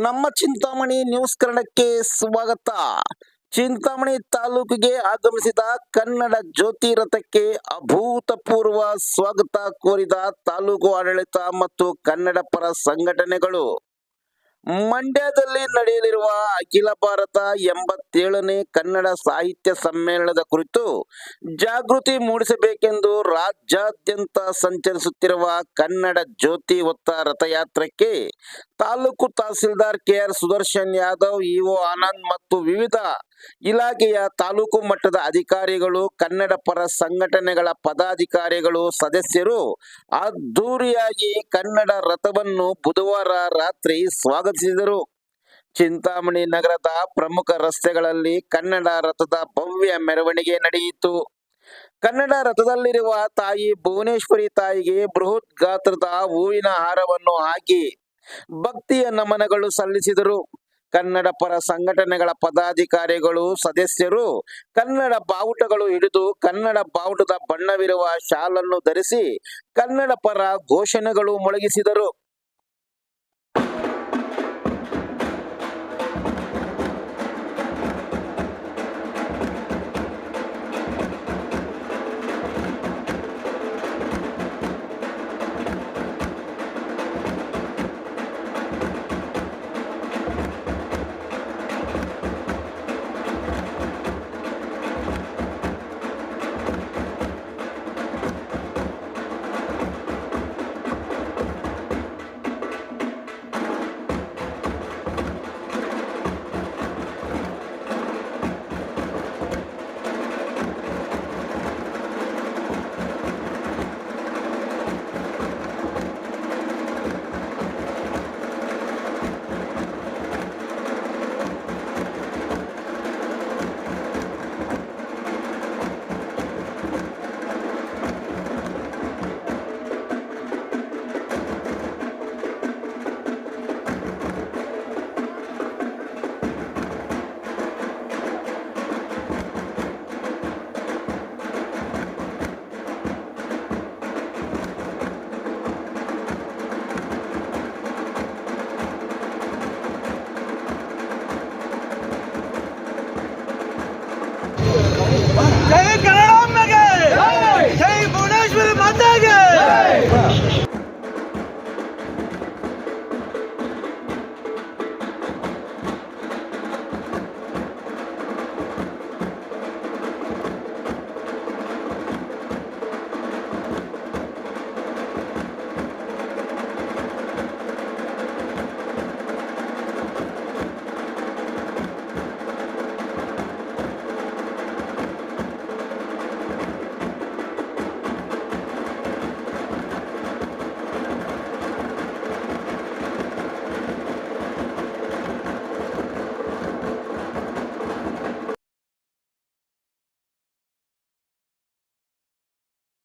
ನಮ್ಮ ಚಿಂತಾಮಣಿ ನ್ಯೂಸ್ ಕನ್ನಡಕ್ಕೆ ಸ್ವಾಗತ. ಚಿಂತಾಮಣಿ ತಾಲೂಕಿಗೆ ಆಗಮಿಸಿದ ಕನ್ನಡ ಜ್ಯೋತಿ ರಥಕ್ಕೆ ಅಭೂತಪೂರ್ವ ಸ್ವಾಗತ ಕೋರಿದ ತಾಲೂಕು ಆಡಳಿತ ಮತ್ತು ಕನ್ನಡ ಪರ ಸಂಘಟನೆಗಳು. ಮಂಡ್ಯದಲ್ಲಿ ನಡೆಯಲಿರುವ ಅಖಿಲ ಭಾರತ 87ನೇ ಕನ್ನಡ ಸಾಹಿತ್ಯ ಸಮ್ಮೇಳನದ ಕುರಿತು ಜಾಗೃತಿ ಮೂಡಿಸಬೇಕೆಂದು ರಾಜ್ಯಾದ್ಯಂತ ಸಂಚರಿಸುತ್ತಿರುವ ಕನ್ನಡ ಜ್ಯೋತಿ ಹೊತ್ತ ರಥಯಾತ್ರೆಗೆ ತಾಲೂಕು ತಹಸೀಲ್ದಾರ್ ಕೆಆರ್ ಸುದರ್ಶನ್ ಯಾದವ್, ಇಒ ಆನಂದ್ ಮತ್ತು ವಿವಿಧ ಇಲಾಖೆಯ ತಾಲೂಕು ಮಟ್ಟದ ಅಧಿಕಾರಿಗಳು, ಕನ್ನಡ ಪರ ಸಂಘಟನೆಗಳ ಪದಾಧಿಕಾರಿಗಳು, ಸದಸ್ಯರು ಅದ್ದೂರಿಯಾಗಿ ಕನ್ನಡ ರಥವನ್ನು ಬುಧವಾರ ರಾತ್ರಿ ಸ್ವಾಗತಿಸಿದರು. ಚಿಂತಾಮಣಿ ನಗರದ ಪ್ರಮುಖ ರಸ್ತೆಗಳಲ್ಲಿ ಕನ್ನಡ ರಥದ ಭವ್ಯ ಮೆರವಣಿಗೆ ನಡೆಯಿತು. ಕನ್ನಡ ರಥದಲ್ಲಿರುವ ತಾಯಿ ಭುವನೇಶ್ವರಿ ತಾಯಿಗೆ ಬೃಹತ್ ಗಾತ್ರದ ಹೂವಿನ ಹಾರವನ್ನು ಹಾಕಿ ಭಕ್ತಿಯ ನಮನಗಳು ಸಲ್ಲಿಸಿದರು. ಕನ್ನಡ ಪರ ಸಂಘಟನೆಗಳ ಪದಾಧಿಕಾರಿಗಳು, ಸದಸ್ಯರು ಕನ್ನಡ ಬಾವುಟಗಳು ಹಿಡಿದು ಕನ್ನಡ ಬಾವುಟದ ಬಣ್ಣವಿರುವ ಶಾಲನ್ನು ಧರಿಸಿ ಕನ್ನಡ ಪರ ಘೋಷಣೆಗಳು ಮೊಳಗಿಸಿದರು.